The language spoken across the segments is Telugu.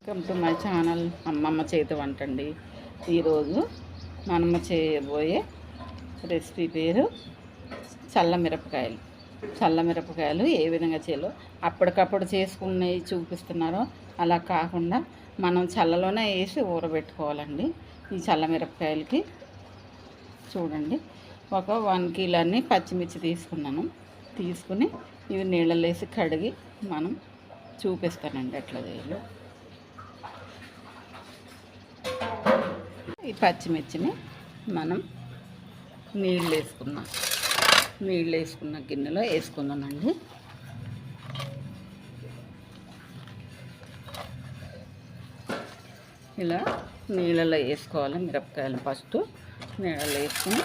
వెల్కమ్ టు మై ఛానల్ అమ్మమ్మ చేతి వంట అండి. ఈరోజు మనమ్మ చేయబోయే రెసిపీ పేరు చల్లమిరపకాయలు ఏ విధంగా చేయాలో అప్పటికప్పుడు చేసుకున్నవి చూపిస్తున్నారో అలా కాకుండా మనం చల్లలోనే వేసి ఊరబెట్టుకోవాలండి. ఈ చల్లమిరపకాయలకి చూడండి, ఒక 1 కిలోని పచ్చిమిర్చి తీసుకుని ఇవి నీళ్ళలో వేసి కడిగి మనం చూపిస్తానండి ఎట్లా చేయాలో. ఈ పచ్చిమిర్చిని మనం నీళ్ళు వేసుకున్న గిన్నెలో వేసుకుందానండి. ఇలా నీళ్ళలో వేసుకోవాలి. మిరపకాయలు ఫస్ట్ నీళ్ళలో వేసుకుని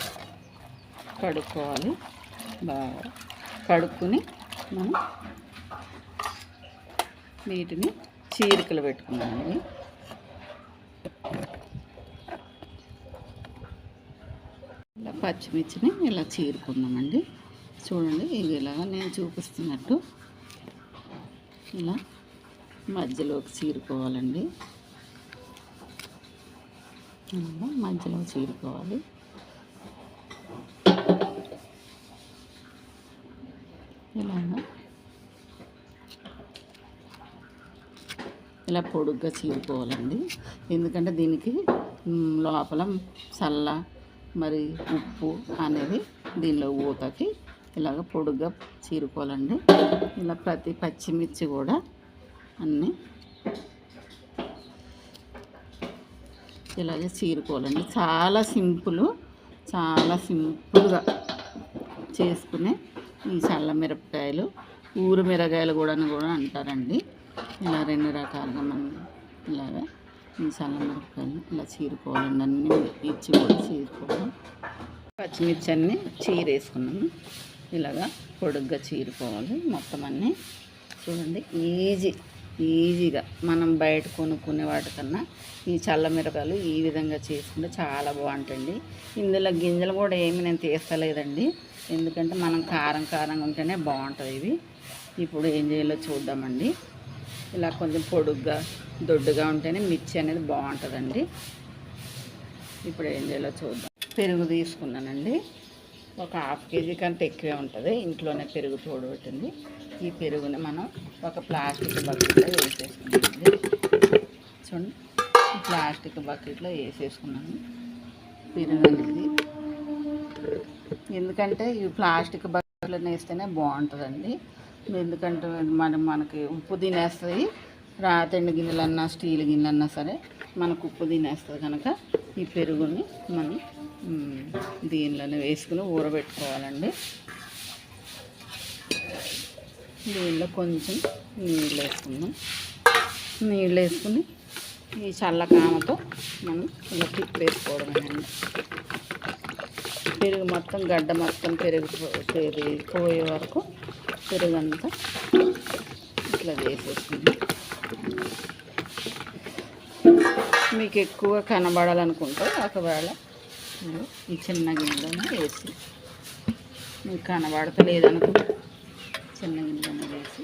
కడుక్కోవాలి. బాగా కడుక్కుని మనం వీటిని చీరికలు పెట్టుకున్నామండి. ఇలా పచ్చిమిర్చిని ఇలా చీరుకుందామండి. చూడండి, ఇది ఇలాగా నేను చూపిస్తున్నట్టు ఇలా మధ్యలోకి చీరుకోవాలండి. మధ్యలో చీరుకోవాలి. ఇలాగా ఇలా పొడుగ్గా చీరుకోవాలండి. ఎందుకంటే దీనికి లోపల చల్ల మరి ఉప్పు అనేది దీనిలో ఊతకి ఇలాగ పొడుగ్గా చీరుకోవాలండి. ఇలా ప్రతి పచ్చిమిర్చి కూడా అన్నీ ఇలాగే చీరుకోవాలండి. చాలా సింపుల్గా చేసుకునే ఈ చల్ల మిరపకాయలు ఊరు మిరగాయలు కూడా అంటారండి. ఇలా 2 రకాలుగా మనం ఇలాగా ఈ చల్ల మిరపకాయలు ఇలా చీరుకోవాలండి. అన్నీ ఇచ్చి కూడా చీరుకోవాలి. పచ్చిమిర్చి అన్నీ చీరేసుకున్నాము. ఇలాగా పొడుగ్గా చీరుకోవాలి మొత్తం అన్నీ. చూడండి, ఈజీగా మనం బయట కొనుక్కునే వాటికన్నా ఈ చల్ల మిరపకాయలు ఈ విధంగా చేసుకుంటే చాలా బాగుంటుంది. ఇందులో గింజలు కూడా ఏమి నేను తీస్తలేదండి, ఎందుకంటే మనం కారంగా ఉంటేనే బాగుంటుంది ఇవి. ఇప్పుడు ఏం చేయాలో చూద్దామండి. ఇలా కొంచెం పొడుగ్గా దొడ్డుగా ఉంటేనే మిర్చి అనేది బాగుంటుందండి. ఇప్పుడు ఏం చేయాలో చూద్దాం. పెరుగు తీసుకున్నానండి. ఒక 1/2 కేజీ కంటే ఎక్కువే ఉంటుంది. ఇంట్లోనే పెరుగు తోడబెట్టింది. ఈ పెరుగుని మనం ఒక ప్లాస్టిక్ బకెట్లో వేసేసుకున్నామండి. చూడండి, ప్లాస్టిక్ బకెట్లో వేసేసుకున్నాను పెరుగు అనేది. ఎందుకంటే ఈ ప్లాస్టిక్ బకెట్లో వేస్తేనే బాగుంటుందండి. ఎందుకంటే మనకి ఉప్పు తినేస్తుంది. రాతండి గిన్నెలన్నా స్టీల్ గిన్నెలన్నా సరే మనకు ఉప్పు తినేస్తుంది కనుక ఈ పెరుగుని మనం దీనిలోనే వేసుకుని ఊరబెట్టుకోవాలండి. దీనిలో కొంచెం నీళ్ళు వేసుకుని ఈ చల్లకామతో మనం ఇలా తిప్పేసుకోవడమేనండి. పెరుగు మొత్తం గడ్డ మొత్తం పోయే వరకు పెరుగు అంతా ఇట్లా వేసేసుకుందాం. మీకు ఎక్కువ కనబడాలనుకుంటే ఒకవేళ ఈ చిన్న గిన్నెలోనే వేసి, మీకు కనబడతలేదనుకుంటే చిన్న గిన్నెలోనే వేసి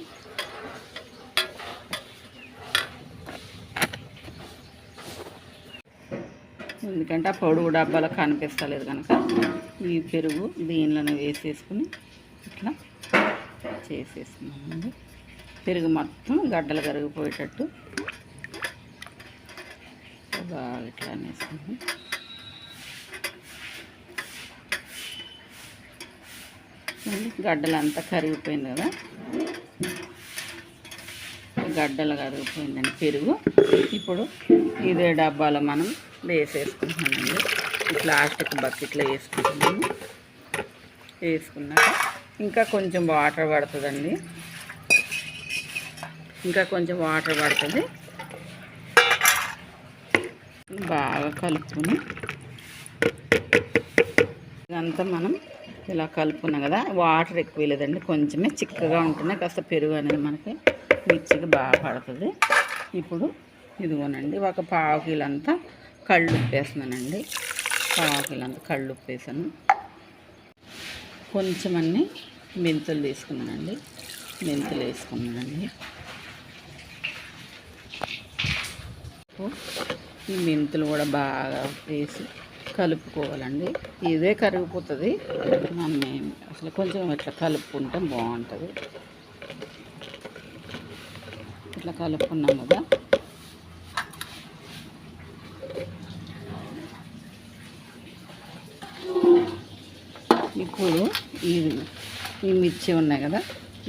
ఎందుకంటే ఆ పొడుగు డబ్బాలో కనిపిస్తలేదు కనుక ఈ పెరుగు దీనిలోనే వేసేసుకుని ఇట్లా చేసేసుకున్నామండి. పెరుగు మొత్తం గడ్డలు కరిగిపోయేటట్టు బాగా ఇట్లా అనేసుకున్నాం. గడ్డలంతా కరిగిపోయింది కదా, గడ్డలు కరిగిపోయిందండి పెరుగు. ఇప్పుడు ఇదే డబ్బాలో మనం వేసేసుకుంటున్నామండి. ప్లాస్టిక్ బకెట్లో వేసుకుంటున్నాము. వేసుకున్నాక ఇంకా కొంచెం వాటర్ పడుతుందండి. బాగా కలుపుకొని ఇదంతా మనం ఇలా కలుపుకున్నాం కదా, వాటర్ ఎక్కువ లేదండి, కొంచెమే చిక్కగా ఉంటేనే కాస్త పెరుగు అనేది మనకి మిర్చికి బాగా పడుతుంది. ఇప్పుడు ఇదిగోనండి ఒక 1/2 కిలో అంతా కళ్ళు ఉప్పేస్తున్నానండి. 1/2 కిలో అంతా కళ్ళు ఉప్పేసాను. కొంచెం అన్నీ మెంతులు తీసుకున్నానండి. మెంతులు వేసుకున్నానండి. పసుపు, ఈ మెంతులు కూడా బాగా వేసి కలుపుకోవాలండి. ఇదే కరిగిపోతుంది, మనం అసలు కొంచెం ఇట్లా కలుపుకుంటే బాగుంటుంది. ఇట్లా కలుపుకున్నాం కదా, ఇప్పుడు ఈ మిర్చి ఉన్నాయి కదా,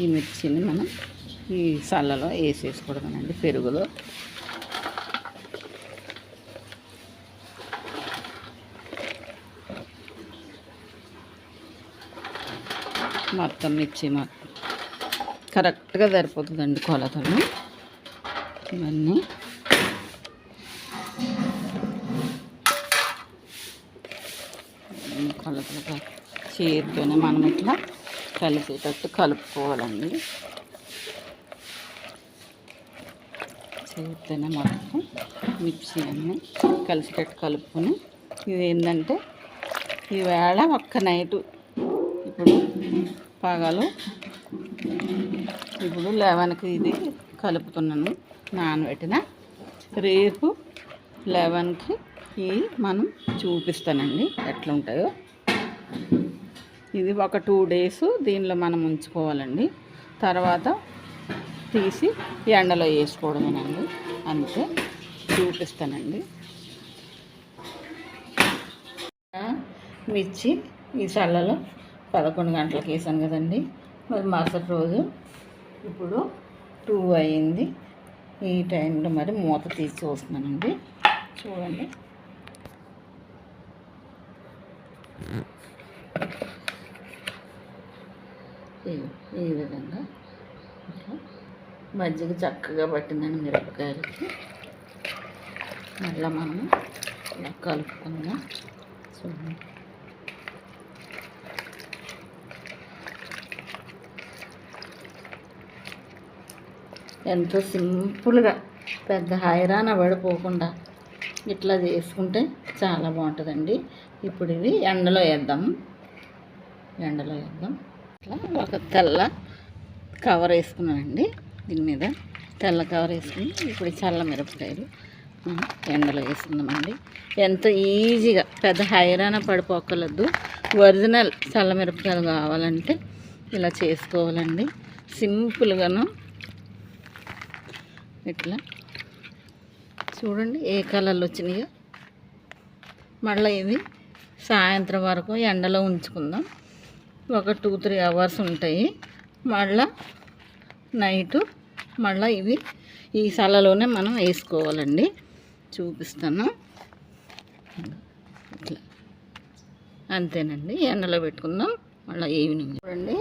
ఈ మిర్చిని మనం ఈ సల్లలో వేసేసుకోవడమేనండి, పెరుగులో. మొత్తం మిర్చి మొత్తం కరెక్ట్గా సరిపోతుందండి కొలతలు. ఇవన్నీ కొలతలుగా చేతితోనే మనం ఇట్లా కలిసేటట్టు కలుపుకోవాలండి. చేతితోనే మొత్తం మిర్చి అన్నీ కలిసేటట్టు కలుపుకొని, ఇది ఏంటంటే ఈవేళ ఒక్క నైటు, ఇప్పుడు పగలు ఇప్పుడు 11కి ఇది కలుపుతున్నాను, నానబెట్టిన. రేపు 11కి ఇవి మనం చూపిస్తానండి ఎట్లా ఉంటాయో. ఇది ఒక 2 డేస్ దీనిలో మనం ఉంచుకోవాలండి. తర్వాత తీసి ఎండలో వేసుకోవడమేనండి, అంతే. చూపిస్తానండి. మిర్చి ఈ చల్లలో 11 గంటలకు వేసాను కదండి. మరి మరుసటి రోజు ఇప్పుడు 2 అయింది. ఈ టైంలో మరి మూత తీసి చూస్తున్నానండి. చూడండి, ఈ విధంగా మజ్జిగ చక్కగా పట్టిందండి మిరపకాయలకి. మళ్ళీ మనం ఇలా కలుపుకుందాం. చూడండి, ఎంతో సింపుల్గా, పెద్ద హైరాణ పడిపోకుండా ఇట్లా చేసుకుంటే చాలా బాగుంటుందండి. ఇప్పుడు ఇవి ఎండలో వేద్దాం. ఇట్లా ఒక తెల్ల కవర్ వేసుకున్నానండి, దీని మీద తెల్ల కవర్ వేసుకుని ఇప్పుడు చల్ల మిరపకాయలు ఎండలో వేసుకుందామండి. ఎంతో ఈజీగా, పెద్ద హైరాణ పడిపోకలేదు. ఒరిజినల్ చల్ల మిరపకాయలు కావాలంటే ఇలా చేసుకోవాలండి. సింపుల్గాను ఇట్లా చూడండి ఏ కలర్లు వచ్చినాయో. మళ్ళీ ఇవి సాయంత్రం వరకు ఎండలో ఉంచుకుందాం. ఒక 2-3 అవర్స్ ఉంటాయి. మళ్ళీ నైటు మళ్ళీ ఇవి ఈ సల్లలోనే మనం వేసుకోవాలండి. చూపిస్తాను. ఇట్లా అంతేనండి, ఎండలో పెట్టుకుందాం. మళ్ళీ ఈవినింగ్ చూడండి,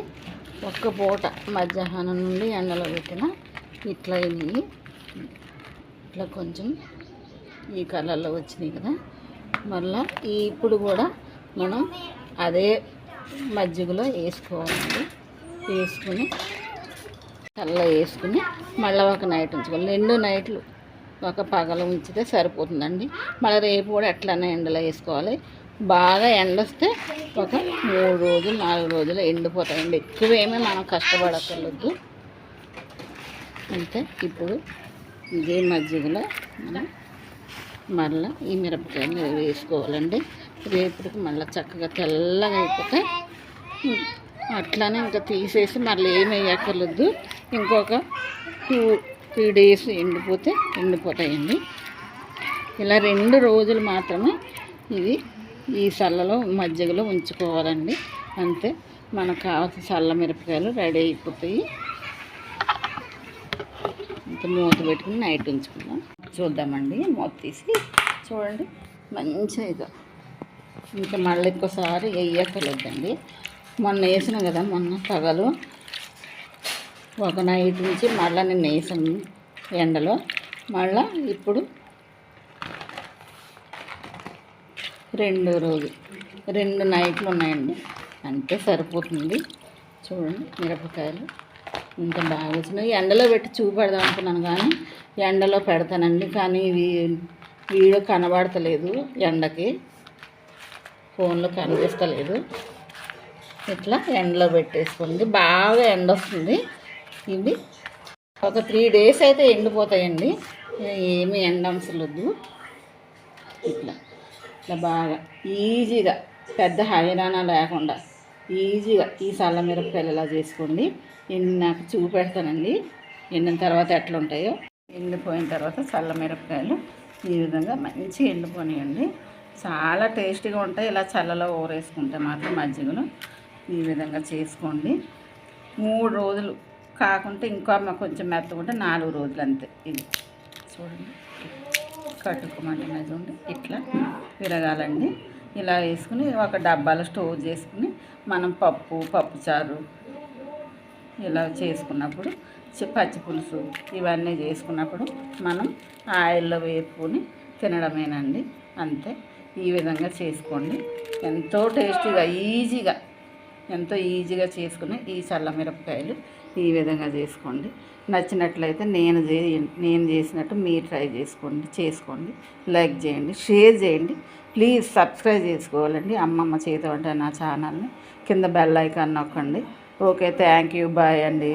ఒక్క పూట మధ్యాహ్నం నుండి ఎండలో పెట్టిన ఇట్లా అయినాయి. ఇట్లా కొంచెం ఈ కలర్లో వచ్చినాయి కదా. మళ్ళీ ఇప్పుడు కూడా మనం అదే మజ్జిగలో వేసుకోవాలండి. వేసుకుని చల్ల వేసుకుని మళ్ళీ ఒక నైట్ ఉంచుకోవాలి. 2 నైట్లు ఒక పగలు ఉంచితే సరిపోతుందండి. మళ్ళీ రేపు కూడా ఎట్లనే ఎండలో వేసుకోవాలి. బాగా ఎండ వస్తే ఒక 3 రోజులు 4 రోజులు ఎండిపోతాయండి. ఎక్కువేమీ మనం కష్టపడక్కర్లేదు, అంతే. ఇప్పుడు ఇదే మజ్జిగలో మనం మళ్ళీ ఈ మిరపకాయలు వేసుకోవాలండి. రేపటికి మళ్ళీ చక్కగా తెల్లగా అయిపోతే అట్లానే ఇంకా తీసేసి మళ్ళీ ఏమి వేయక్కర్లేదు. ఇంకొక 2-3 డేస్ ఎండిపోతాయండి. ఇలా 2 రోజులు మాత్రమే ఇది ఈ చల్లలో మజ్జిగలో ఉంచుకోవాలండి, అంతే. మనకు కావాల్సిన చల్ల మిరపకాయలు రెడీ అయిపోతాయి. ఇంకా మూత పెట్టుకుని నైట్ ఉంచుకుందాం. చూద్దామండి, మూత తీసి చూడండి. మంచిగా ఇంకా మళ్ళీ ఇంకోసారి వేయక్కర్లేదండి. మొన్న వేసిన కదా, మొన్న పగలు ఒక నైట్ నుంచి మళ్ళీ నేను వేసాను ఎండలో. మళ్ళీ ఇప్పుడు 2 రోజులు 2 నైట్లు ఉన్నాయండి, అంతే సరిపోతుంది. చూడండి మిరపకాయలు ఇంత బాగా వచ్చినాయి. ఎండలో పెట్టి చూపెడదాం అనుకున్నాను కానీ ఎండలో పెడతానండి, కానీ వీడియో కనబడతలేదు, ఎండకి ఫోన్లో కనిపిస్తలేదు. ఇట్లా ఎండలో పెట్టేసుకోండి, బాగా ఎండ వస్తుంది. ఇవి ఒక 3 డేస్ అయితే ఎండిపోతాయండి. ఏమి ఎండంసలు వద్దు. ఇట్లా ఇట్లా బాగా ఈజీగా పెద్ద హైరానా లేకుండా ఈజీగా ఈ చల్ల మిరపకాయలు ఇలా చేసుకోండి. నాకు చూపెడతానండి ఎండిన తర్వాత ఎట్లా ఉంటాయో. ఎండిపోయిన తర్వాత చల్ల మిరపకాయలు ఈ విధంగా మంచిగా ఎండిపోనియండి. చాలా టేస్టీగా ఉంటాయి. ఇలా చల్లలో ఊరేసుకుంటే మాత్రం మజ్జిగలో ఈ విధంగా చేసుకోండి. 3 రోజులు కాకుంటే ఇంకా కొంచెం మెత్తకుంటే 4 రోజులు అంతే. ఇది చూడండి కట్టుకోమంటున్నా చూడండి ఇట్లా విరగాలండి. ఇలా వేసుకుని ఒక డబ్బాలో స్టోర్ చేసుకుని మనం పప్పుచారు ఇలా చేసుకున్నప్పుడు పచ్చి పులుసు ఇవన్నీ చేసుకున్నప్పుడు మనం ఆయిల్లో వేపుకొని తినడమేనండి. అంతే. ఈ విధంగా చేసుకోండి. ఎంతో టేస్టీగా ఎంతో ఈజీగా చేసుకుని ఈ చల్ల మిరపకాయలు ఈ విధంగా చేసుకోండి. నచ్చినట్లయితే నేను చేసినట్టు మీరు ట్రై చేసుకోండి. లైక్ చేయండి, షేర్ చేయండి. ప్లీజ్ సబ్స్క్రైబ్ చేసుకోవాలండి అమ్మమ్మ చేతి వంట నా ఛానల్ని. కింద బెల్ ఐకాన్ నొక్కండి. ఓకే, థ్యాంక్ యూ, బాయ్ అండి.